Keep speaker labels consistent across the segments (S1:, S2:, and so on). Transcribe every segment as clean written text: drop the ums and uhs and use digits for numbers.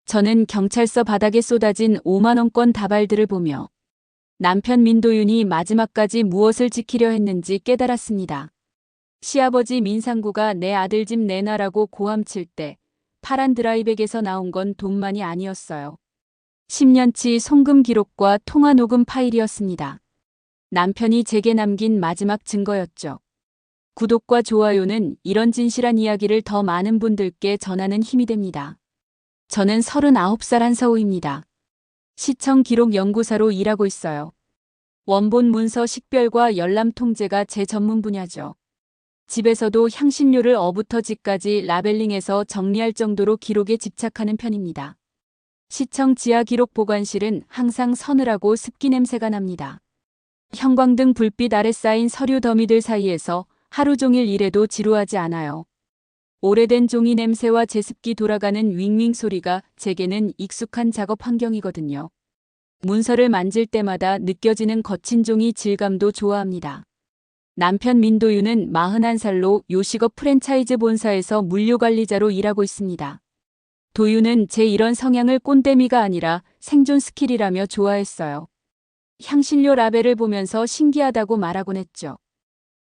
S1: 저는 경찰서 바닥에 쏟아진 5만 원권 다발들을 보며 남편 민도윤이 마지막까지 무엇을 지키려 했는지 깨달았습니다. 시아버지 민상구가 내 아들 집 내놔라고 고함칠 때 파란 드라이백에서 나온 건 돈만이 아니었어요. 10년치 송금 기록과 통화 녹음 파일이었습니다. 남편이 제게 남긴 마지막 증거였죠. 구독과 좋아요는 이런 진실한 이야기를 더 많은 분들께 전하는 힘이 됩니다. 저는 39살 한서우입니다. 시청 기록 연구사로 일하고 있어요. 원본 문서 식별과 열람 통제가 제 전문 분야죠. 집에서도 향신료를 어부터 지까지 라벨링해서 정리할 정도로 기록에 집착하는 편입니다. 시청 지하 기록 보관실은 항상 서늘하고 습기 냄새가 납니다. 형광등 불빛 아래 쌓인 서류 더미들 사이에서 하루 종일 일해도 지루하지 않아요. 오래된 종이 냄새와 제습기 돌아가는 윙윙 소리가 제게는 익숙한 작업 환경이거든요. 문서를 만질 때마다 느껴지는 거친 종이 질감도 좋아합니다. 남편 민도윤은 41살로 요식업 프랜차이즈 본사에서 물류관리자로 일하고 있습니다. 도윤은 제 이런 성향을 꼰대미가 아니라 생존 스킬이라며 좋아했어요. 향신료 라벨을 보면서 신기하다고 말하곤 했죠.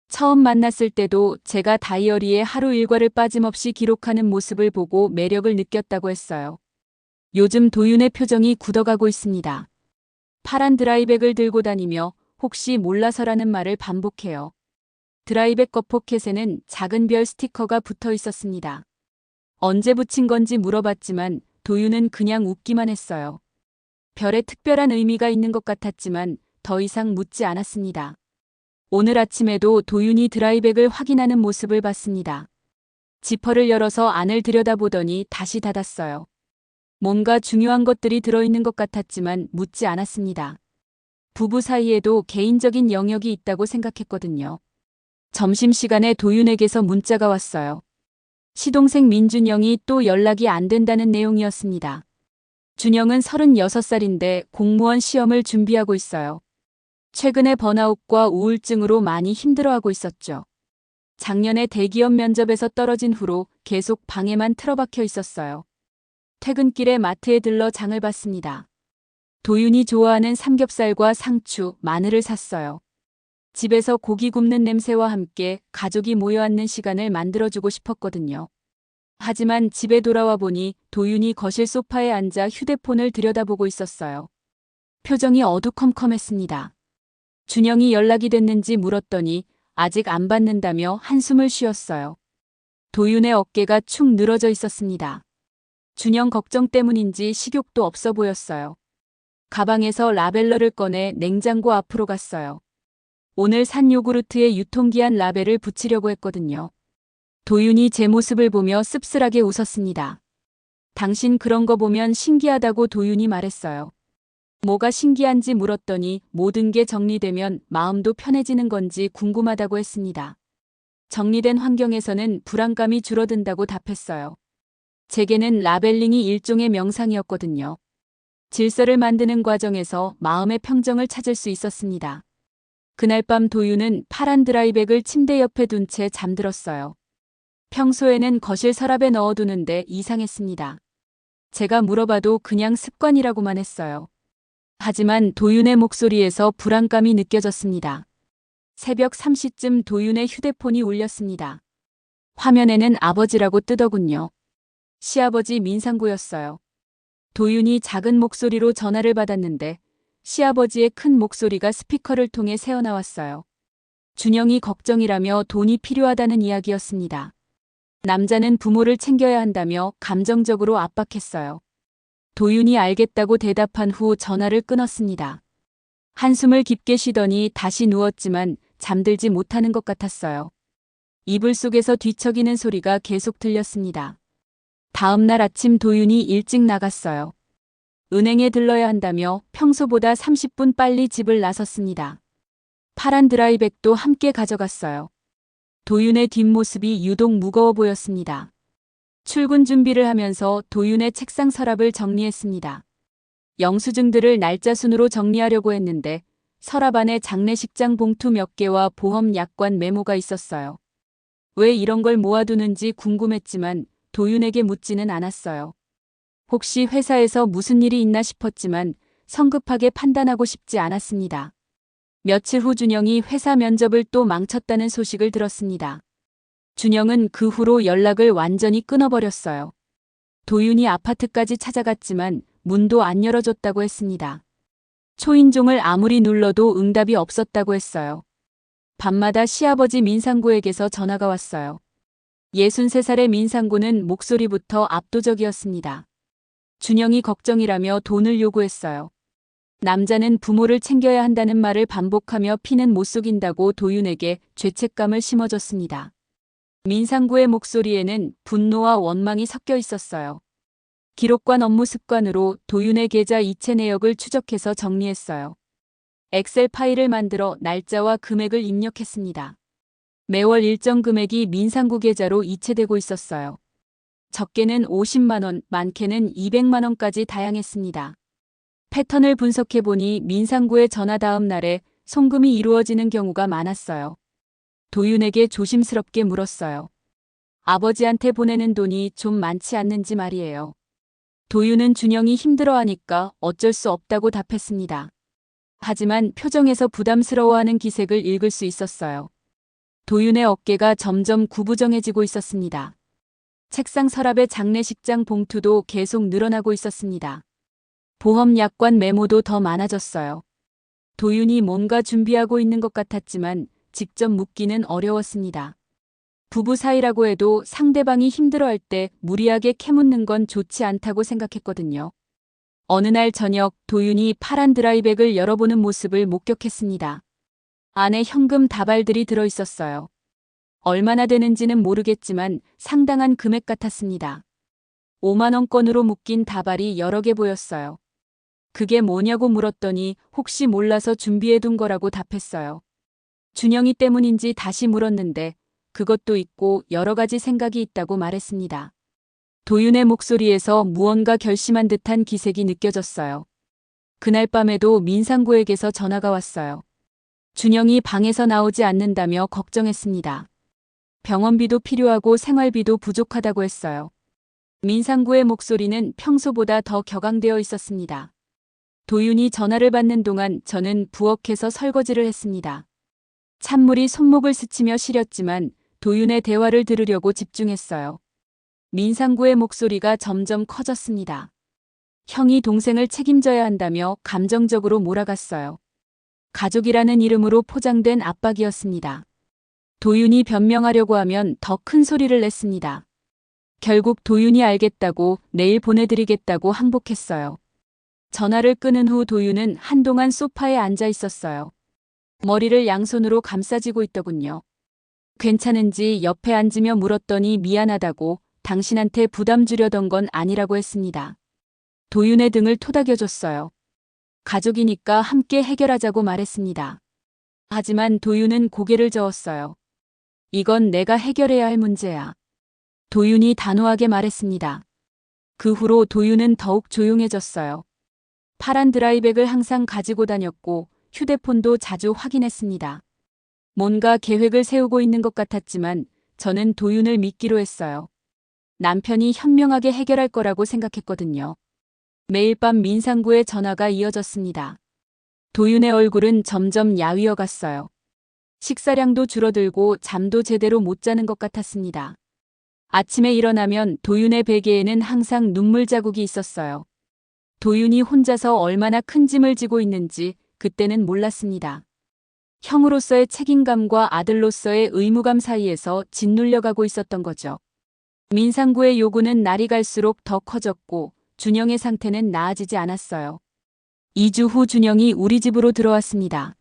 S1: 처음 만났을 때도 제가 다이어리에 하루 일과를 빠짐없이 기록하는 모습을 보고 매력을 느꼈다고 했어요. 요즘 도윤의 표정이 굳어가고 있습니다. 파란 드라이백을 들고 다니며 혹시 몰라서라는 말을 반복해요. 드라이백 겉 포켓에는 작은 별 스티커가 붙어 있었습니다. 언제 붙인 건지 물어봤지만 도윤은 그냥 웃기만 했어요. 별에 특별한 의미가 있는 것 같았지만 더 이상 묻지 않았습니다. 오늘 아침에도 도윤이 드라이백을 확인하는 모습을 봤습니다. 지퍼를 열어서 안을 들여다보더니 다시 닫았어요. 뭔가 중요한 것들이 들어있는 것 같았지만 묻지 않았습니다. 부부 사이에도 개인적인 영역이 있다고 생각했거든요. 점심시간에 도윤에게서 문자가 왔어요. 시동생 민준영이 또 연락이 안 된다는 내용이었습니다. 준영은 36살인데 공무원 시험을 준비하고 있어요. 최근에 번아웃과 우울증으로 많이 힘들어하고 있었죠. 작년에 대기업 면접에서 떨어진 후로 계속 방에만 틀어박혀 있었어요. 퇴근길에 마트에 들러 장을 봤습니다. 도윤이 좋아하는 삼겹살과 상추, 마늘을 샀어요. 집에서 고기 굽는 냄새와 함께 가족이 모여 앉는 시간을 만들어주고 싶었거든요. 하지만 집에 돌아와 보니 도윤이 거실 소파에 앉아 휴대폰을 들여다보고 있었어요. 표정이 어두컴컴했습니다. 준영이 연락이 됐는지 물었더니 아직 안 받는다며 한숨을 쉬었어요. 도윤의 어깨가 축 늘어져 있었습니다. 준영 걱정 때문인지 식욕도 없어 보였어요. 가방에서 라벨러를 꺼내 냉장고 앞으로 갔어요. 오늘 산 요구르트에 유통기한 라벨을 붙이려고 했거든요. 도윤이 제 모습을 보며 씁쓸하게 웃었습니다. 당신 그런 거 보면 신기하다고 도윤이 말했어요. 뭐가 신기한지 물었더니 모든 게 정리되면 마음도 편해지는 건지 궁금하다고 했습니다. 정리된 환경에서는 불안감이 줄어든다고 답했어요. 제게는 라벨링이 일종의 명상이었거든요. 질서를 만드는 과정에서 마음의 평정을 찾을 수 있었습니다. 그날 밤 도윤은 파란 드라이백을 침대 옆에 둔 채 잠들었어요. 평소에는 거실 서랍에 넣어두는데 이상했습니다. 제가 물어봐도 그냥 습관이라고만 했어요. 하지만 도윤의 목소리에서 불안감이 느껴졌습니다. 새벽 3시쯤 도윤의 휴대폰이 울렸습니다. 화면에는 아버지라고 뜨더군요. 시아버지 민상구였어요. 도윤이 작은 목소리로 전화를 받았는데 시아버지의 큰 목소리가 스피커를 통해 새어나왔어요. 준영이 걱정이라며 돈이 필요하다는 이야기였습니다. 남자는 부모를 챙겨야 한다며 감정적으로 압박했어요. 도윤이 알겠다고 대답한 후 전화를 끊었습니다. 한숨을 깊게 쉬더니 다시 누웠지만 잠들지 못하는 것 같았어요. 이불 속에서 뒤척이는 소리가 계속 들렸습니다. 다음 날 아침 도윤이 일찍 나갔어요. 은행에 들러야 한다며 평소보다 30분 빨리 집을 나섰습니다. 파란 드라이백도 함께 가져갔어요. 도윤의 뒷모습이 유독 무거워 보였습니다. 출근 준비를 하면서 도윤의 책상 서랍을 정리했습니다. 영수증들을 날짜 순으로 정리하려고 했는데 서랍 안에 장례식장 봉투 몇 개와 보험 약관 메모가 있었어요. 왜 이런 걸 모아두는지 궁금했지만 도윤에게 묻지는 않았어요. 혹시 회사에서 무슨 일이 있나 싶었지만 성급하게 판단하고 싶지 않았습니다. 며칠 후 준영이 회사 면접을 또 망쳤다는 소식을 들었습니다. 준영은 그 후로 연락을 완전히 끊어버렸어요. 도윤이 아파트까지 찾아갔지만 문도 안 열어줬다고 했습니다. 초인종을 아무리 눌러도 응답이 없었다고 했어요. 밤마다 시아버지 민상구에게서 전화가 왔어요. 63살의 민상구는 목소리부터 압도적이었습니다. 준영이 걱정이라며 돈을 요구했어요. 남자는 부모를 챙겨야 한다는 말을 반복하며 피는 못 속인다고 도윤에게 죄책감을 심어줬습니다. 민상구의 목소리에는 분노와 원망이 섞여 있었어요. 기록관 업무 습관으로 도윤의 계좌 이체 내역을 추적해서 정리했어요. 엑셀 파일을 만들어 날짜와 금액을 입력했습니다. 매월 일정 금액이 민상구 계좌로 이체되고 있었어요. 적게는 50만 원, 많게는 200만 원까지 다양했습니다. 패턴을 분석해보니 민상구의 전화 다음 날에 송금이 이루어지는 경우가 많았어요. 도윤에게 조심스럽게 물었어요. 아버지한테 보내는 돈이 좀 많지 않는지 말이에요. 도윤은 준영이 힘들어하니까 어쩔 수 없다고 답했습니다. 하지만 표정에서 부담스러워하는 기색을 읽을 수 있었어요. 도윤의 어깨가 점점 구부정해지고 있었습니다. 책상 서랍의 장례식장 봉투도 계속 늘어나고 있었습니다. 보험 약관 메모도 더 많아졌어요. 도윤이 뭔가 준비하고 있는 것 같았지만 직접 묻기는 어려웠습니다. 부부 사이라고 해도 상대방이 힘들어할 때 무리하게 캐묻는 건 좋지 않다고 생각했거든요. 어느 날 저녁 도윤이 파란 드라이백을 열어보는 모습을 목격했습니다. 안에 현금 다발들이 들어있었어요. 얼마나 되는지는 모르겠지만 상당한 금액 같았습니다. 5만 원권으로 묶인 다발이 여러 개 보였어요. 그게 뭐냐고 물었더니 혹시 몰라서 준비해둔 거라고 답했어요. 준영이 때문인지 다시 물었는데 그것도 있고 여러 가지 생각이 있다고 말했습니다. 도윤의 목소리에서 무언가 결심한 듯한 기색이 느껴졌어요. 그날 밤에도 민상구에게서 전화가 왔어요. 준영이 방에서 나오지 않는다며 걱정했습니다. 병원비도 필요하고 생활비도 부족하다고 했어요. 민상구의 목소리는 평소보다 더 격앙되어 있었습니다. 도윤이 전화를 받는 동안 저는 부엌에서 설거지를 했습니다. 찬물이 손목을 스치며 시렸지만 도윤의 대화를 들으려고 집중했어요. 민상구의 목소리가 점점 커졌습니다. 형이 동생을 책임져야 한다며 감정적으로 몰아갔어요. 가족이라는 이름으로 포장된 압박이었습니다. 도윤이 변명하려고 하면 더 큰 소리를 냈습니다. 결국 도윤이 알겠다고 내일 보내드리겠다고 항복했어요. 전화를 끊은 후 도윤은 한동안 소파에 앉아 있었어요. 머리를 양손으로 감싸쥐고 있더군요. 괜찮은지 옆에 앉으며 물었더니 미안하다고 당신한테 부담 주려던 건 아니라고 했습니다. 도윤의 등을 토닥여줬어요. 가족이니까 함께 해결하자고 말했습니다. 하지만 도윤은 고개를 저었어요. 이건 내가 해결해야 할 문제야. 도윤이 단호하게 말했습니다. 그 후로 도윤은 더욱 조용해졌어요. 파란 드라이백을 항상 가지고 다녔고 휴대폰도 자주 확인했습니다. 뭔가 계획을 세우고 있는 것 같았지만 저는 도윤을 믿기로 했어요. 남편이 현명하게 해결할 거라고 생각했거든요. 매일 밤 민상구의 전화가 이어졌습니다. 도윤의 얼굴은 점점 야위어 갔어요. 식사량도 줄어들고 잠도 제대로 못 자는 것 같았습니다. 아침에 일어나면 도윤의 베개에는 항상 눈물 자국이 있었어요. 도윤이 혼자서 얼마나 큰 짐을 지고 있는지 그때는 몰랐습니다. 형으로서의 책임감과 아들로서의 의무감 사이에서 짓눌려가고 있었던 거죠. 민상구의 요구는 날이 갈수록 더 커졌고 준영의 상태는 나아지지 않았어요. 2주 후 준영이 우리 집으로 들어왔습니다.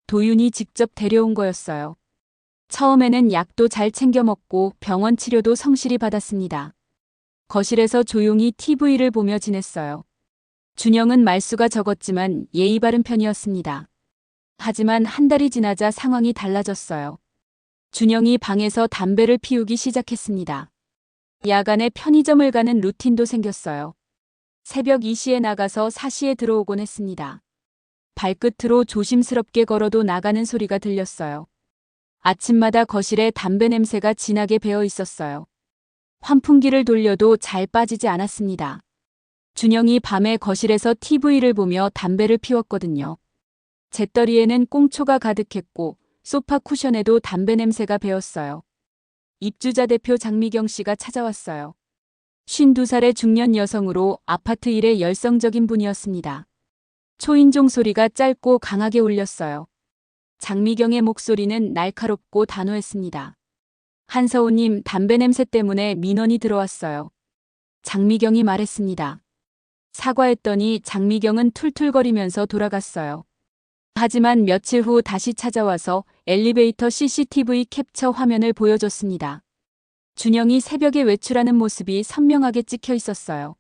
S1: 도윤이 직접 데려온 거였어요. 처음에는 약도 잘 챙겨 먹고 병원 치료도 성실히 받았습니다. 거실에서 조용히 TV를 보며 지냈어요. 준영은 말수가 적었지만 예의 바른 편이었습니다. 하지만 한 달이 지나자 상황이 달라졌어요. 준영이 방에서 담배를 피우기 시작했습니다. 야간에 편의점을 가는 루틴도 생겼어요. 새벽 2시에 나가서 4시에 들어오곤 했습니다. 발끝으로 조심스럽게 걸어도 나가는 소리가 들렸어요. 아침마다 거실에 담배 냄새가 진하게 배어 있었어요. 환풍기를 돌려도 잘 빠지지 않았습니다. 준영이 밤에 거실에서 TV를 보며 담배를 피웠거든요. 재떨이에는 꽁초가 가득했고 소파 쿠션에도 담배 냄새가 배었어요. 입주자 대표 장미경 씨가 찾아왔어요. 52살의 중년 여성으로 아파트 일에 열성적인 분이었습니다. 초인종 소리가 짧고 강하게 울렸어요. 장미경의 목소리는 날카롭고 단호했습니다. 한서우님, 담배 냄새 때문에 민원이 들어왔어요. 장미경이 말했습니다. 사과했더니 장미경은 툴툴거리면서 돌아갔어요. 하지만 며칠 후 다시 찾아와서 엘리베이터 CCTV 캡처 화면을 보여줬습니다. 준영이 새벽에 외출하는 모습이 선명하게 찍혀 있었어요.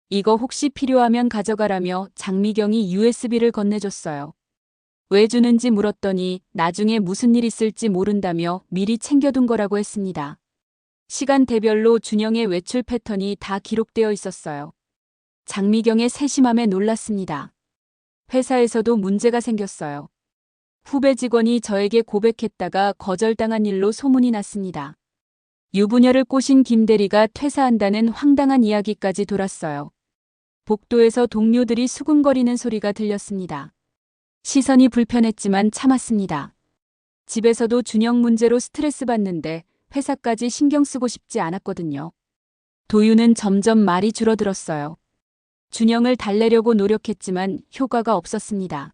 S1: 이거 혹시 필요하면 가져가라며 장미경이 USB를 건네줬어요. 왜 주는지 물었더니 나중에 무슨 일 있을지 모른다며 미리 챙겨둔 거라고 했습니다. 시간대별로 준영의 외출 패턴이 다 기록되어 있었어요. 장미경의 세심함에 놀랐습니다. 회사에서도 문제가 생겼어요. 후배 직원이 저에게 고백했다가 거절당한 일로 소문이 났습니다. 유부녀를 꼬신 김 대리가 퇴사한다는 황당한 이야기까지 돌았어요. 복도에서 동료들이 수군거리는 소리가 들렸습니다. 시선이 불편했지만 참았습니다. 집에서도 준영 문제로 스트레스 받는데 회사까지 신경 쓰고 싶지 않았거든요. 도윤은 점점 말이 줄어들었어요. 준영을 달래려고 노력했지만 효과가 없었습니다.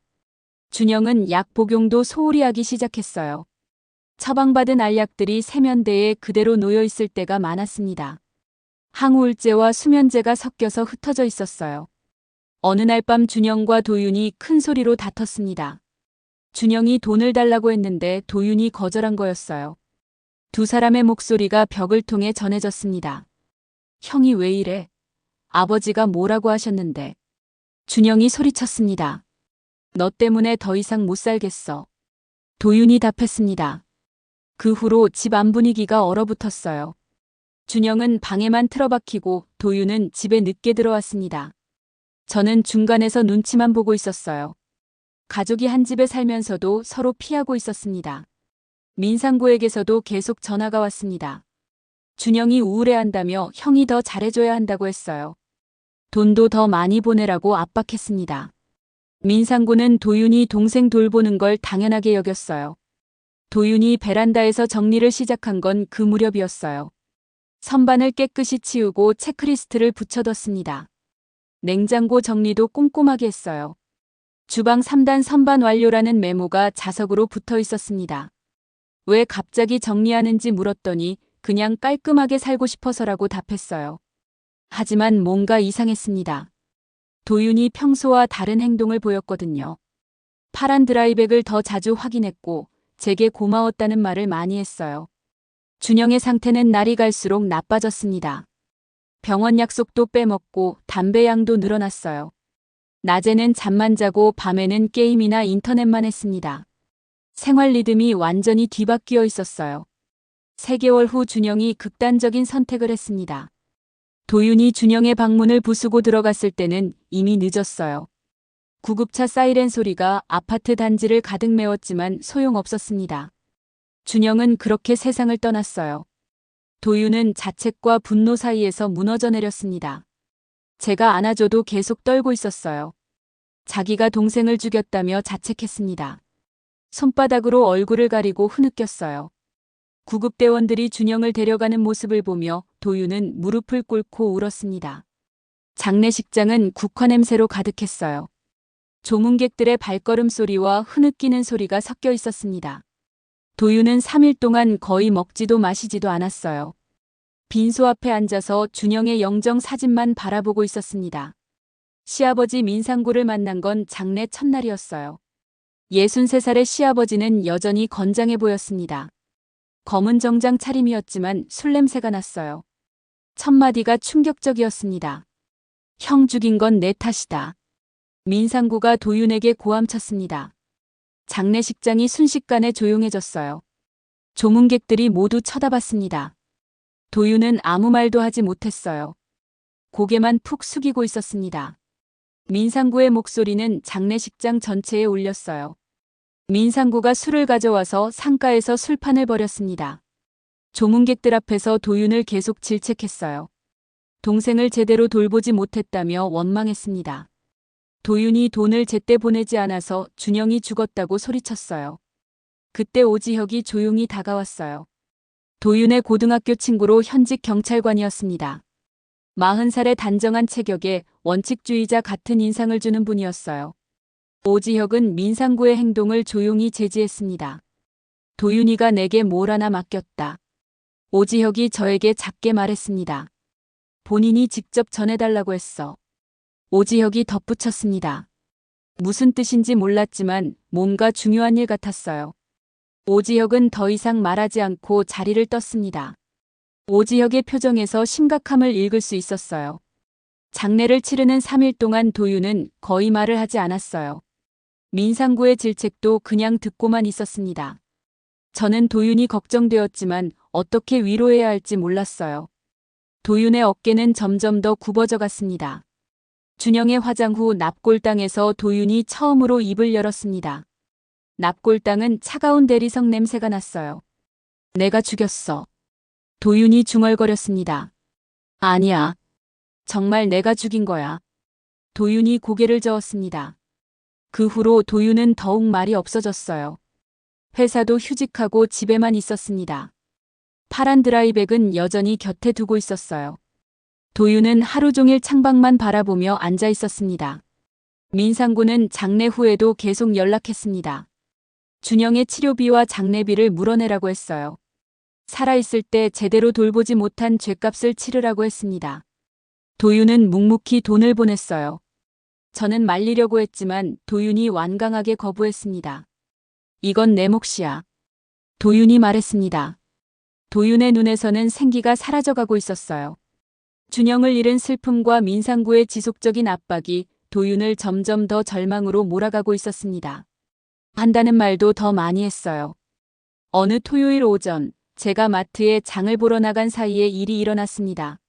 S1: 준영은 약 복용도 소홀히 하기 시작했어요. 처방받은 알약들이 세면대에 그대로 놓여 있을 때가 많았습니다. 항우울제와 수면제가 섞여서 흩어져 있었어요. 어느 날 밤 준영과 도윤이 큰 소리로 다퉜습니다. 준영이 돈을 달라고 했는데 도윤이 거절한 거였어요. 두 사람의 목소리가 벽을 통해 전해졌습니다. 형이 왜 이래? 아버지가 뭐라고 하셨는데? 준영이 소리쳤습니다. 너 때문에 더 이상 못 살겠어. 도윤이 답했습니다. 그 후로 집 안 분위기가 얼어붙었어요. 준영은 방에만 틀어박히고 도윤은 집에 늦게 들어왔습니다. 저는 중간에서 눈치만 보고 있었어요. 가족이 한 집에 살면서도 서로 피하고 있었습니다. 민상구에게서도 계속 전화가 왔습니다. 준영이 우울해한다며 형이 더 잘해줘야 한다고 했어요. 돈도 더 많이 보내라고 압박했습니다. 민상구는 도윤이 동생 돌보는 걸 당연하게 여겼어요. 도윤이 베란다에서 정리를 시작한 건 그 무렵이었어요. 선반을 깨끗이 치우고 체크리스트를 붙여뒀습니다. 냉장고 정리도 꼼꼼하게 했어요. 주방 3단 선반 완료라는 메모가 자석으로 붙어 있었습니다. 왜 갑자기 정리하는지 물었더니 그냥 깔끔하게 살고 싶어서라고 답했어요. 하지만 뭔가 이상했습니다. 도윤이 평소와 다른 행동을 보였거든요. 파란 드라이백을 더 자주 확인했고 제게 고마웠다는 말을 많이 했어요. 준영의 상태는 날이 갈수록 나빠졌습니다. 병원 약속도 빼먹고 담배 양도 늘어났어요. 낮에는 잠만 자고 밤에는 게임이나 인터넷만 했습니다. 생활 리듬이 완전히 뒤바뀌어 있었어요. 3개월 후 준영이 극단적인 선택을 했습니다. 도윤이 준영의 방문을 부수고 들어갔을 때는 이미 늦었어요. 구급차 사이렌 소리가 아파트 단지를 가득 메웠지만 소용없었습니다. 준영은 그렇게 세상을 떠났어요. 도윤은 자책과 분노 사이에서 무너져 내렸습니다. 제가 안아줘도 계속 떨고 있었어요. 자기가 동생을 죽였다며 자책했습니다. 손바닥으로 얼굴을 가리고 흐느꼈어요. 구급대원들이 준영을 데려가는 모습을 보며 도윤은 무릎을 꿇고 울었습니다. 장례식장은 국화 냄새로 가득했어요. 조문객들의 발걸음 소리와 흐느끼는 소리가 섞여 있었습니다. 도윤은 3일 동안 거의 먹지도 마시지도 않았어요. 빈소 앞에 앉아서 준영의 영정 사진만 바라보고 있었습니다. 시아버지 민상구를 만난 건 장례 첫날이었어요. 63살의 시아버지는 여전히 건장해 보였습니다. 검은 정장 차림이었지만 술 냄새가 났어요. 첫마디가 충격적이었습니다. 형 죽인 건 내 탓이다. 민상구가 도윤에게 고함쳤습니다. 장례식장이 순식간에 조용해졌어요. 조문객들이 모두 쳐다봤습니다. 도윤은 아무 말도 하지 못했어요. 고개만 푹 숙이고 있었습니다. 민상구의 목소리는 장례식장 전체에 울렸어요. 민상구가 술을 가져와서 상가에서 술판을 벌였습니다. 조문객들 앞에서 도윤을 계속 질책했어요. 동생을 제대로 돌보지 못했다며 원망했습니다. 도윤이 돈을 제때 보내지 않아서 준영이 죽었다고 소리쳤어요. 그때 오지혁이 조용히 다가왔어요. 도윤의 고등학교 친구로 현직 경찰관이었습니다. 40살의 단정한 체격에 원칙주의자 같은 인상을 주는 분이었어요. 오지혁은 민상구의 행동을 조용히 제지했습니다. 도윤이가 내게 뭘 하나 맡겼다. 오지혁이 저에게 작게 말했습니다. 본인이 직접 전해달라고 했어. 오지혁이 덧붙였습니다. 무슨 뜻인지 몰랐지만 뭔가 중요한 일 같았어요. 오지혁은 더 이상 말하지 않고 자리를 떴습니다. 오지혁의 표정에서 심각함을 읽을 수 있었어요. 장례를 치르는 3일 동안 도윤은 거의 말을 하지 않았어요. 민상구의 질책도 그냥 듣고만 있었습니다. 저는 도윤이 걱정되었지만 어떻게 위로해야 할지 몰랐어요. 도윤의 어깨는 점점 더 굽어져 갔습니다. 준영의 화장 후 납골당에서 도윤이 처음으로 입을 열었습니다. 납골당은 차가운 대리석 냄새가 났어요. 내가 죽였어. 도윤이 중얼거렸습니다. 아니야. 정말 내가 죽인 거야. 도윤이 고개를 저었습니다. 그 후로 도윤은 더욱 말이 없어졌어요. 회사도 휴직하고 집에만 있었습니다. 파란 드라이백은 여전히 곁에 두고 있었어요. 도윤은 하루 종일 창밖만 바라보며 앉아 있었습니다. 민상구는 장례 후에도 계속 연락했습니다. 준영의 치료비와 장례비를 물어내라고 했어요. 살아있을 때 제대로 돌보지 못한 죗값을 치르라고 했습니다. 도윤은 묵묵히 돈을 보냈어요. 저는 말리려고 했지만 도윤이 완강하게 거부했습니다. 이건 내 몫이야. 도윤이 말했습니다. 도윤의 눈에서는 생기가 사라져가고 있었어요. 준영을 잃은 슬픔과 민상구의 지속적인 압박이 도윤을 점점 더 절망으로 몰아가고 있었습니다. 한다는 말도 더 많이 했어요. 어느 토요일 오전, 제가 마트에 장을 보러 나간 사이에 일이 일어났습니다.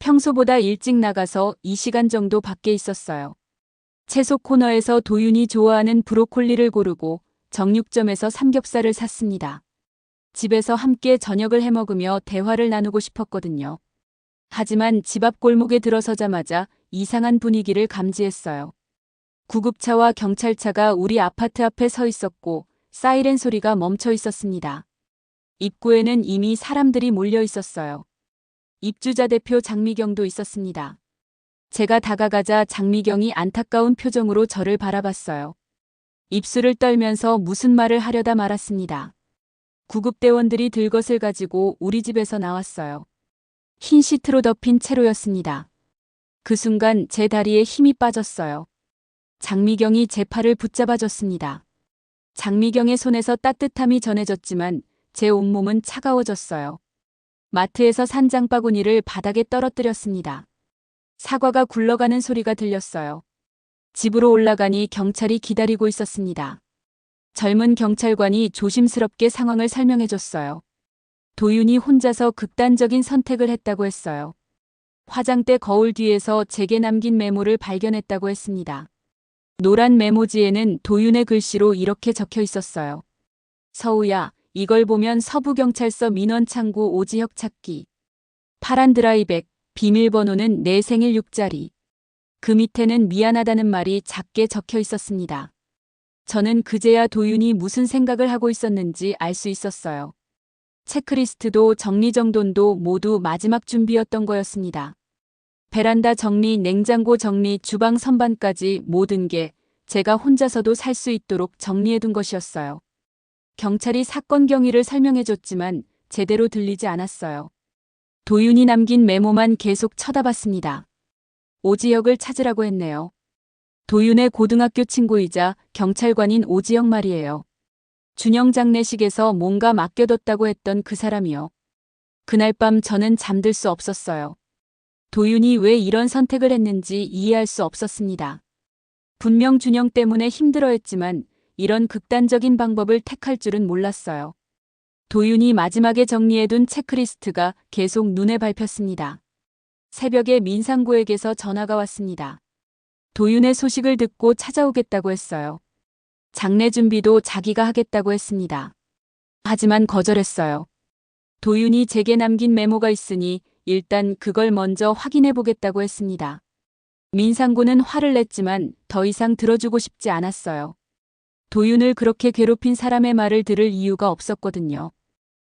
S1: 평소보다 일찍 나가서 2시간 정도 밖에 있었어요. 채소 코너에서 도윤이 좋아하는 브로콜리를 고르고 정육점에서 삼겹살을 샀습니다. 집에서 함께 저녁을 해먹으며 대화를 나누고 싶었거든요. 하지만 집 앞 골목에 들어서자마자 이상한 분위기를 감지했어요. 구급차와 경찰차가 우리 아파트 앞에 서 있었고 사이렌 소리가 멈춰 있었습니다. 입구에는 이미 사람들이 몰려 있었어요. 입주자 대표 장미경도 있었습니다. 제가 다가가자 장미경이 안타까운 표정으로 저를 바라봤어요. 입술을 떨면서 무슨 말을 하려다 말았습니다. 구급대원들이 들 것을 가지고 우리 집에서 나왔어요. 흰 시트로 덮인 채로였습니다. 그 순간 제 다리에 힘이 빠졌어요. 장미경이 제 팔을 붙잡아줬습니다. 장미경의 손에서 따뜻함이 전해졌지만 제 온몸은 차가워졌어요. 마트에서 산 장바구니를 바닥에 떨어뜨렸습니다. 사과가 굴러가는 소리가 들렸어요. 집으로 올라가니 경찰이 기다리고 있었습니다. 젊은 경찰관이 조심스럽게 상황을 설명해줬어요. 도윤이 혼자서 극단적인 선택을 했다고 했어요. 화장대 거울 뒤에서 제게 남긴 메모를 발견했다고 했습니다. 노란 메모지에는 도윤의 글씨로 이렇게 적혀 있었어요. 서우야, 이걸 보면 서부경찰서 민원창구 오지혁 찾기. 파란 드라이백, 비밀번호는 내 생일 6자리. 그 밑에는 미안하다는 말이 작게 적혀 있었습니다. 저는 그제야 도윤이 무슨 생각을 하고 있었는지 알 수 있었어요. 체크리스트도 정리정돈도 모두 마지막 준비였던 거였습니다. 베란다 정리, 냉장고 정리, 주방 선반까지 모든 게 제가 혼자서도 살 수 있도록 정리해둔 것이었어요. 경찰이 사건 경위를 설명해줬지만 제대로 들리지 않았어요. 도윤이 남긴 메모만 계속 쳐다봤습니다. 오지혁을 찾으라고 했네요. 도윤의 고등학교 친구이자 경찰관인 오지혁 말이에요. 준영 장례식에서 뭔가 맡겨뒀다고 했던 그 사람이요. 그날 밤 저는 잠들 수 없었어요. 도윤이 왜 이런 선택을 했는지 이해할 수 없었습니다. 분명 준영 때문에 힘들어했지만 이런 극단적인 방법을 택할 줄은 몰랐어요. 도윤이 마지막에 정리해둔 체크리스트가 계속 눈에 밟혔습니다. 새벽에 민상구에게서 전화가 왔습니다. 도윤의 소식을 듣고 찾아오겠다고 했어요. 장례 준비도 자기가 하겠다고 했습니다. 하지만 거절했어요. 도윤이 제게 남긴 메모가 있으니 일단 그걸 먼저 확인해 보겠다고 했습니다. 민상구는 화를 냈지만 더 이상 들어주고 싶지 않았어요. 도윤을 그렇게 괴롭힌 사람의 말을 들을 이유가 없었거든요.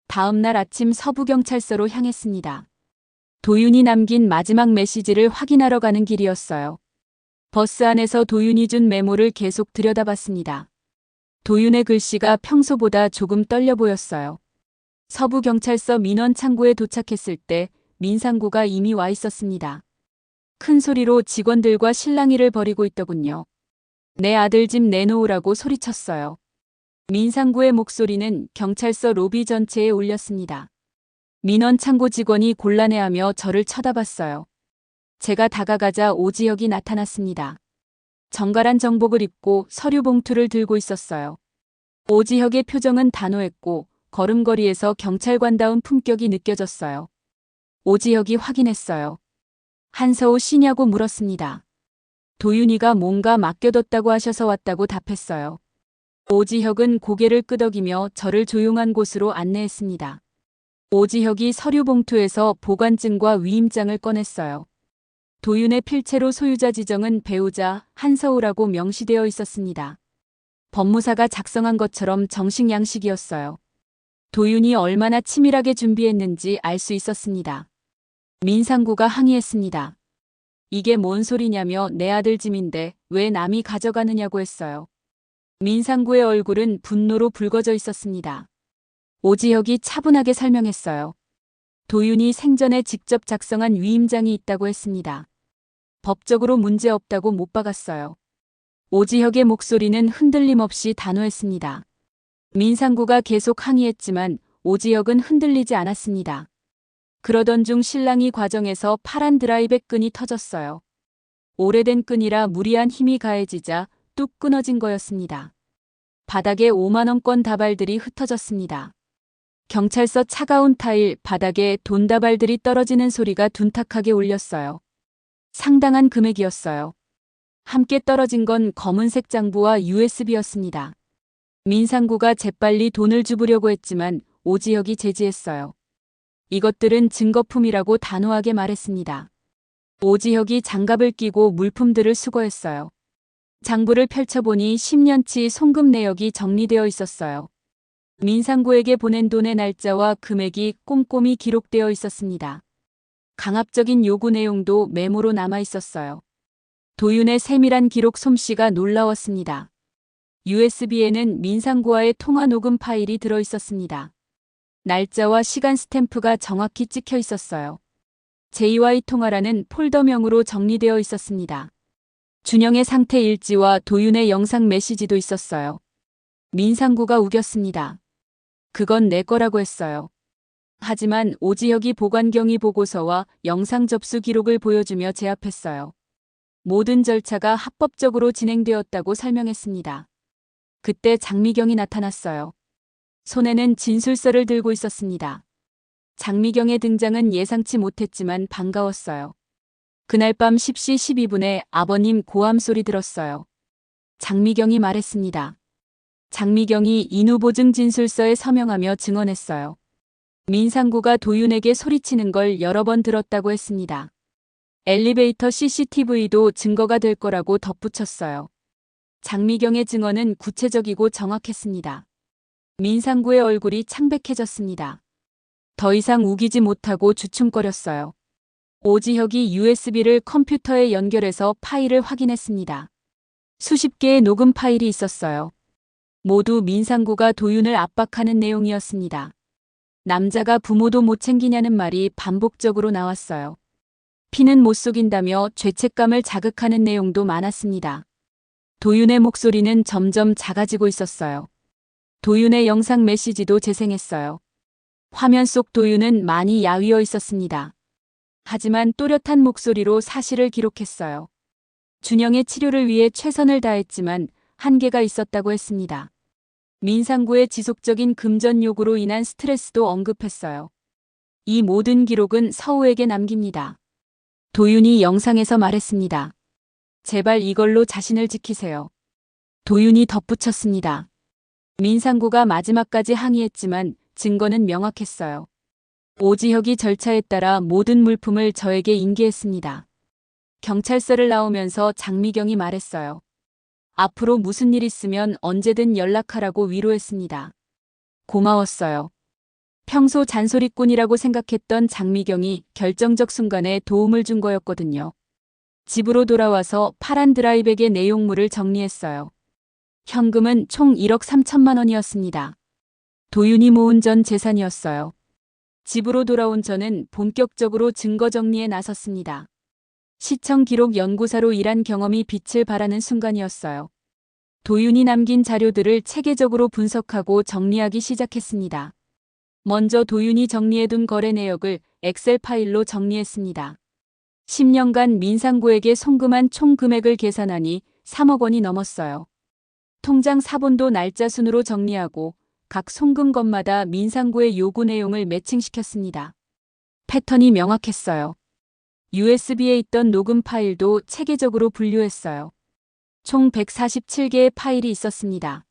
S1: 다음 날 아침 서부경찰서로 향했습니다. 도윤이 남긴 마지막 메시지를 확인하러 가는 길이었어요. 버스 안에서 도윤이 준 메모를 계속 들여다봤습니다. 도윤의 글씨가 평소보다 조금 떨려 보였어요. 서부경찰서 민원창구에 도착했을 때 민상구가 이미 와 있었습니다. 큰 소리로 직원들과 실랑이를 벌이고 있더군요. 내 아들 집 내놓으라고 소리쳤어요. 민상구의 목소리는 경찰서 로비 전체에 울렸습니다. 민원창고 직원이 곤란해하며 저를 쳐다봤어요. 제가 다가가자 오지혁이 나타났습니다. 정갈한 정복을 입고 서류 봉투를 들고 있었어요. 오지혁의 표정은 단호했고 걸음걸이에서 경찰관다운 품격이 느껴졌어요. 오지혁이 확인했어요. 한서우 씨냐고 물었습니다. 도윤이가 뭔가 맡겨뒀다고 하셔서 왔다고 답했어요. 오지혁은 고개를 끄덕이며 저를 조용한 곳으로 안내했습니다. 오지혁이 서류 봉투에서 보관증과 위임장을 꺼냈어요. 도윤의 필체로 소유자 지정은 배우자 한서우라고 명시되어 있었습니다. 법무사가 작성한 것처럼 정식 양식이었어요. 도윤이 얼마나 치밀하게 준비했는지 알 수 있었습니다. 민상구가 항의했습니다. 이게 뭔 소리냐며 내 아들 짐인데 왜 남이 가져가느냐고 했어요. 민상구의 얼굴은 분노로 붉어져 있었습니다. 오지혁이 차분하게 설명했어요. 도윤이 생전에 직접 작성한 위임장이 있다고 했습니다. 법적으로 문제없다고 못 박았어요. 오지혁의 목소리는 흔들림 없이 단호했습니다. 민상구가 계속 항의했지만 오지혁은 흔들리지 않았습니다. 그러던 중 실랑이 과정에서 파란 드라이백 끈이 터졌어요. 오래된 끈이라 무리한 힘이 가해지자 뚝 끊어진 거였습니다. 바닥에 5만원권 다발들이 흩어졌습니다. 경찰서 차가운 타일 바닥에 돈 다발들이 떨어지는 소리가 둔탁하게 울렸어요. 상당한 금액이었어요. 함께 떨어진 건 검은색 장부와 USB였습니다. 민상구가 재빨리 돈을 주부려고 했지만 오지혁이 제지했어요. 이것들은 증거품이라고 단호하게 말했습니다. 오지혁이 장갑을 끼고 물품들을 수거했어요. 장부를 펼쳐보니 10년치 송금 내역이 정리되어 있었어요. 민상구에게 보낸 돈의 날짜와 금액이 꼼꼼히 기록되어 있었습니다. 강압적인 요구 내용도 메모로 남아 있었어요. 도윤의 세밀한 기록 솜씨가 놀라웠습니다. USB에는 민상구와의 통화 녹음 파일이 들어 있었습니다. 날짜와 시간 스탬프가 정확히 찍혀 있었어요. J와의 통화라는 폴더명으로 정리되어 있었습니다. 준영의 상태 일지와 도윤의 영상 메시지도 있었어요. 민상구가 우겼습니다. 그건 내 거라고 했어요. 하지만 오지혁이 보관경위 보고서와 영상 접수 기록을 보여주며 제압했어요. 모든 절차가 합법적으로 진행되었다고 설명했습니다. 그때 장미경이 나타났어요. 손에는 진술서를 들고 있었습니다. 장미경의 등장은 예상치 못했지만 반가웠어요. 그날 밤 10시 12분에 아버님 고함 소리 들었어요. 장미경이 말했습니다. 장미경이 인후보증 진술서에 서명하며 증언했어요. 민상구가 도윤에게 소리치는 걸 여러 번 들었다고 했습니다. 엘리베이터 CCTV도 증거가 될 거라고 덧붙였어요. 장미경의 증언은 구체적이고 정확했습니다. 민상구의 얼굴이 창백해졌습니다. 더 이상 우기지 못하고 주춤거렸어요. 오지혁이 USB를 컴퓨터에 연결해서 파일을 확인했습니다. 수십 개의 녹음 파일이 있었어요. 모두 민상구가 도윤을 압박하는 내용이었습니다. 남자가 부모도 못 챙기냐는 말이 반복적으로 나왔어요. 피는 못 속인다며 죄책감을 자극하는 내용도 많았습니다. 도윤의 목소리는 점점 작아지고 있었어요. 도윤의 영상 메시지도 재생했어요. 화면 속 도윤은 많이 야위어 있었습니다. 하지만 또렷한 목소리로 사실을 기록했어요. 준영의 치료를 위해 최선을 다했지만 한계가 있었다고 했습니다. 민상구의 지속적인 금전 요구로 인한 스트레스도 언급했어요. 이 모든 기록은 서우에게 남깁니다. 도윤이 영상에서 말했습니다. 제발 이걸로 자신을 지키세요. 도윤이 덧붙였습니다. 민상구가 마지막까지 항의했지만 증거는 명확했어요. 오지혁이 절차에 따라 모든 물품을 저에게 인계했습니다. 경찰서를 나오면서 장미경이 말했어요. 앞으로 무슨 일 있으면 언제든 연락하라고 위로했습니다. 고마웠어요. 평소 잔소리꾼이라고 생각했던 장미경이 결정적 순간에 도움을 준 거였거든요. 집으로 돌아와서 파란 드라이백의 내용물을 정리했어요. 현금은 총 1억 3천만 원이었습니다. 도윤이 모은 전 재산이었어요. 집으로 돌아온 저는 본격적으로 증거 정리에 나섰습니다. 시청 기록 연구사로 일한 경험이 빛을 발하는 순간이었어요. 도윤이 남긴 자료들을 체계적으로 분석하고 정리하기 시작했습니다. 먼저 도윤이 정리해둔 거래 내역을 엑셀 파일로 정리했습니다. 10년간 민상구에게 송금한 총 금액을 계산하니 3억 원이 넘었어요. 통장 사본도 날짜 순으로 정리하고 각 송금건마다 민상구의 요구 내용을 매칭시켰습니다. 패턴이 명확했어요. USB에 있던 녹음 파일도 체계적으로 분류했어요. 총 147개의 파일이 있었습니다.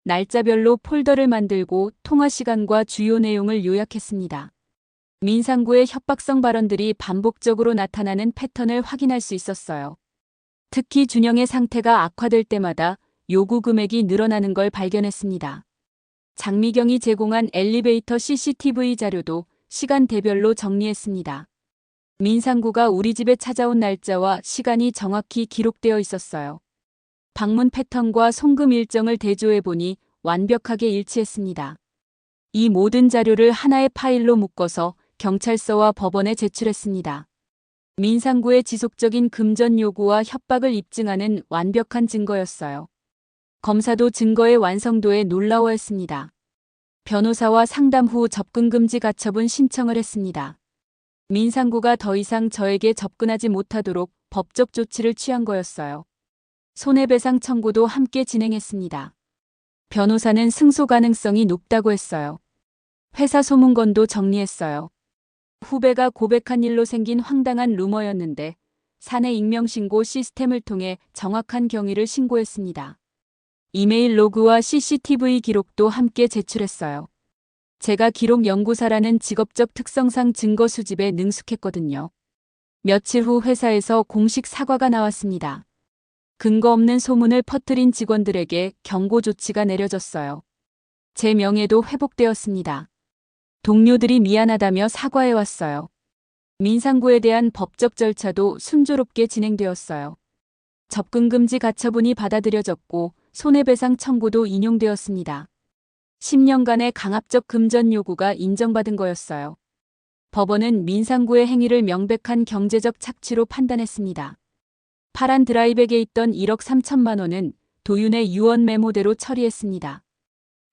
S1: 날짜별로 폴더를 만들고 통화 시간과 주요 내용을 요약했습니다. 민상구의 협박성 발언들이 반복적으로 나타나는 패턴을 확인할 수 있었어요. 특히 준영의 상태가 악화될 때마다 요구 금액이 늘어나는 걸 발견했습니다. 장미경이 제공한 엘리베이터 CCTV 자료도 시간대별로 정리했습니다. 민상구가 우리 집에 찾아온 날짜와 시간이 정확히 기록되어 있었어요. 방문 패턴과 송금 일정을 대조해보니 완벽하게 일치했습니다. 이 모든 자료를 하나의 파일로 묶어서 경찰서와 법원에 제출했습니다. 민상구의 지속적인 금전 요구와 협박을 입증하는 완벽한 증거였어요. 검사도 증거의 완성도에 놀라워했습니다. 변호사와 상담 후 접근금지 가처분 신청을 했습니다. 민상구가 더 이상 저에게 접근하지 못하도록 법적 조치를 취한 거였어요. 손해배상 청구도 함께 진행했습니다. 변호사는 승소 가능성이 높다고 했어요. 회사 소문건도 정리했어요. 후배가 고백한 일로 생긴 황당한 루머였는데 사내 익명신고 시스템을 통해 정확한 경위를 신고했습니다. 이메일 로그와 CCTV 기록도 함께 제출했어요. 제가 기록 연구사라는 직업적 특성상 증거 수집에 능숙했거든요. 며칠 후 회사에서 공식 사과가 나왔습니다. 근거 없는 소문을 퍼뜨린 직원들에게 경고 조치가 내려졌어요. 제 명예도 회복되었습니다. 동료들이 미안하다며 사과해왔어요. 민상구에 대한 법적 절차도 순조롭게 진행되었어요. 접근금지 가처분이 받아들여졌고 손해배상 청구도 인용되었습니다. 10년간의 강압적 금전 요구가 인정받은 거였어요. 법원은 민상구의 행위를 명백한 경제적 착취로 판단했습니다. 파란 드라이백에 있던 1억 3천만 원은 도윤의 유언 메모대로 처리했습니다.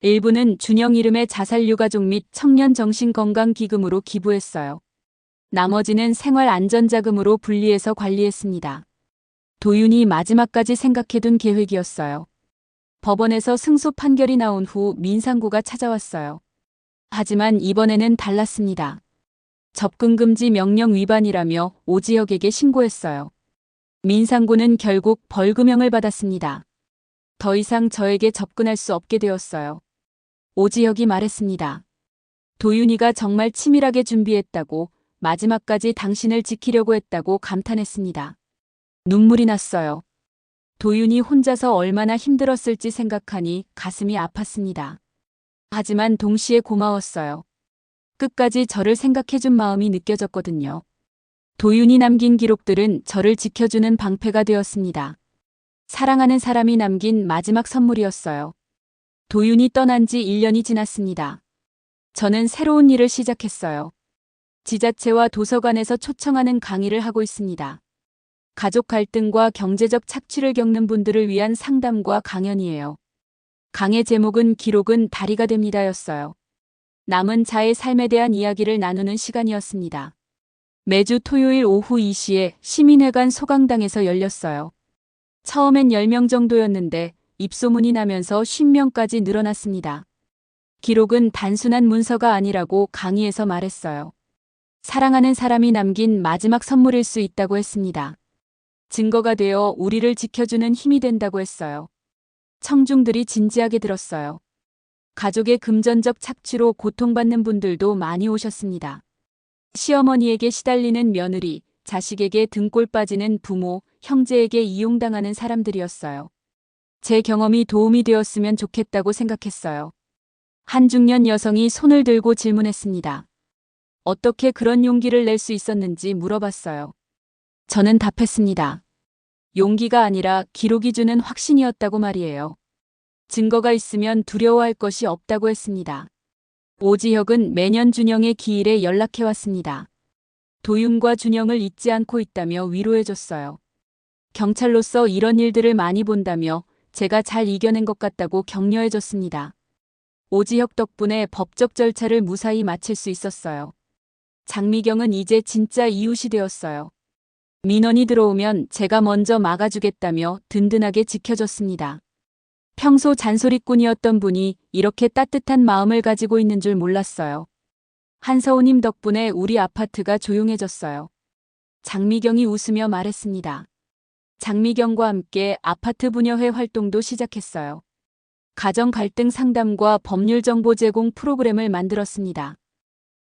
S1: 일부는 준영 이름의 자살유가족 및 청년정신건강기금으로 기부했어요. 나머지는 생활안전자금으로 분리해서 관리했습니다. 도윤이 마지막까지 생각해둔 계획이었어요. 법원에서 승소 판결이 나온 후 민상구가 찾아왔어요. 하지만 이번에는 달랐습니다. 접근금지 명령 위반이라며 오지혁에게 신고했어요. 민상구는 결국 벌금형을 받았습니다. 더 이상 저에게 접근할 수 없게 되었어요. 오지혁이 말했습니다. 도윤이가 정말 치밀하게 준비했다고 마지막까지 당신을 지키려고 했다고 감탄했습니다. 눈물이 났어요. 도윤이 혼자서 얼마나 힘들었을지 생각하니 가슴이 아팠습니다. 하지만 동시에 고마웠어요. 끝까지 저를 생각해준 마음이 느껴졌거든요. 도윤이 남긴 기록들은 저를 지켜주는 방패가 되었습니다. 사랑하는 사람이 남긴 마지막 선물이었어요. 도윤이 떠난 지 1년이 지났습니다. 저는 새로운 일을 시작했어요. 지자체와 도서관에서 초청하는 강의를 하고 있습니다. 가족 갈등과 경제적 착취를 겪는 분들을 위한 상담과 강연이에요. 강의 제목은 기록은 다리가 됩니다였어요. 남은 자의 삶에 대한 이야기를 나누는 시간이었습니다. 매주 토요일 오후 2시에 시민회관 소강당에서 열렸어요. 처음엔 10명 정도였는데 입소문이 나면서 50명까지 늘어났습니다. 기록은 단순한 문서가 아니라고 강의에서 말했어요. 사랑하는 사람이 남긴 마지막 선물일 수 있다고 했습니다. 증거가 되어 우리를 지켜주는 힘이 된다고 했어요. 청중들이 진지하게 들었어요. 가족의 금전적 착취로 고통받는 분들도 많이 오셨습니다. 시어머니에게 시달리는 며느리, 자식에게 등골 빠지는 부모, 형제에게 이용당하는 사람들이었어요. 제 경험이 도움이 되었으면 좋겠다고 생각했어요. 한 중년 여성이 손을 들고 질문했습니다. 어떻게 그런 용기를 낼 수 있었는지 물어봤어요. 저는 답했습니다. 용기가 아니라 기록이 주는 확신이었다고 말이에요. 증거가 있으면 두려워할 것이 없다고 했습니다. 오지혁은 매년 준영의 기일에 연락해왔습니다. 도윤과 준영을 잊지 않고 있다며 위로해줬어요. 경찰로서 이런 일들을 많이 본다며 제가 잘 이겨낸 것 같다고 격려해줬습니다. 오지혁 덕분에 법적 절차를 무사히 마칠 수 있었어요. 장미경은 이제 진짜 이웃이 되었어요. 민원이 들어오면 제가 먼저 막아주겠다며 든든하게 지켜줬습니다. 평소 잔소리꾼이었던 분이 이렇게 따뜻한 마음을 가지고 있는 줄 몰랐어요. 한서우님 덕분에 우리 아파트가 조용해졌어요. 장미경이 웃으며 말했습니다. 장미경과 함께 아파트 분여회 활동도 시작했어요. 가정 갈등 상담과 법률 정보 제공 프로그램을 만들었습니다.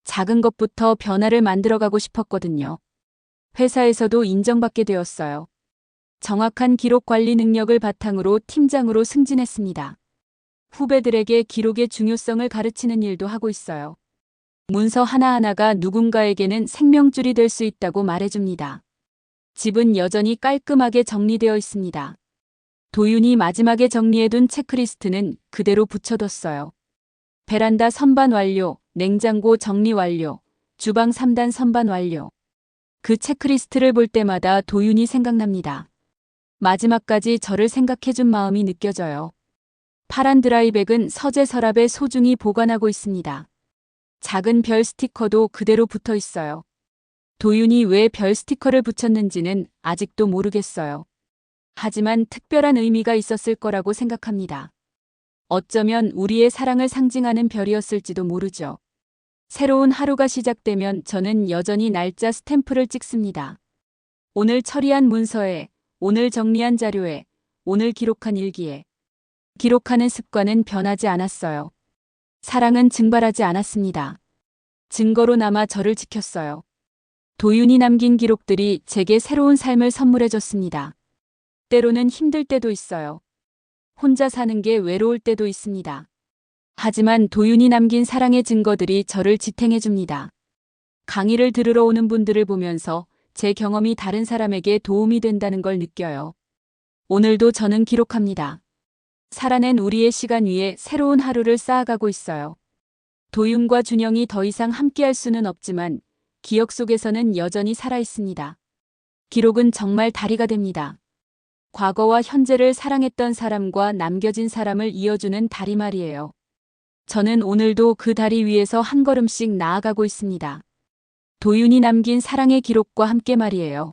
S1: 작은 것부터 변화를 만들어가고 싶었거든요. 회사에서도 인정받게 되었어요. 정확한 기록 관리 능력을 바탕으로 팀장으로 승진했습니다. 후배들에게 기록의 중요성을 가르치는 일도 하고 있어요. 문서 하나하나가 누군가에게는 생명줄이 될 수 있다고 말해줍니다. 집은 여전히 깔끔하게 정리되어 있습니다. 도윤이 마지막에 정리해둔 체크리스트는 그대로 붙여뒀어요. 베란다 선반 완료, 냉장고 정리 완료, 주방 3단 선반 완료. 그 체크리스트를 볼 때마다 도윤이 생각납니다. 마지막까지 저를 생각해준 마음이 느껴져요. 파란 드라이백은 서재 서랍에 소중히 보관하고 있습니다. 작은 별 스티커도 그대로 붙어 있어요. 도윤이 왜 별 스티커를 붙였는지는 아직도 모르겠어요. 하지만 특별한 의미가 있었을 거라고 생각합니다. 어쩌면 우리의 사랑을 상징하는 별이었을지도 모르죠. 새로운 하루가 시작되면 저는 여전히 날짜 스탬프를 찍습니다. 오늘 처리한 문서에, 오늘 정리한 자료에, 오늘 기록한 일기에. 기록하는 습관은 변하지 않았어요. 사랑은 증발하지 않았습니다. 증거로 남아 저를 지켰어요. 도윤이 남긴 기록들이 제게 새로운 삶을 선물해줬습니다. 때로는 힘들 때도 있어요. 혼자 사는 게 외로울 때도 있습니다. 하지만 도윤이 남긴 사랑의 증거들이 저를 지탱해줍니다. 강의를 들으러 오는 분들을 보면서 제 경험이 다른 사람에게 도움이 된다는 걸 느껴요. 오늘도 저는 기록합니다. 살아낸 우리의 시간 위에 새로운 하루를 쌓아가고 있어요. 도윤과 준영이 더 이상 함께할 수는 없지만 기억 속에서는 여전히 살아있습니다. 기록은 정말 다리가 됩니다. 과거와 현재를 사랑했던 사람과 남겨진 사람을 이어주는 다리말이에요. 저는 오늘도 그 다리 위에서 한 걸음씩 나아가고 있습니다. 도윤이 남긴 사랑의 기록과 함께 말이에요.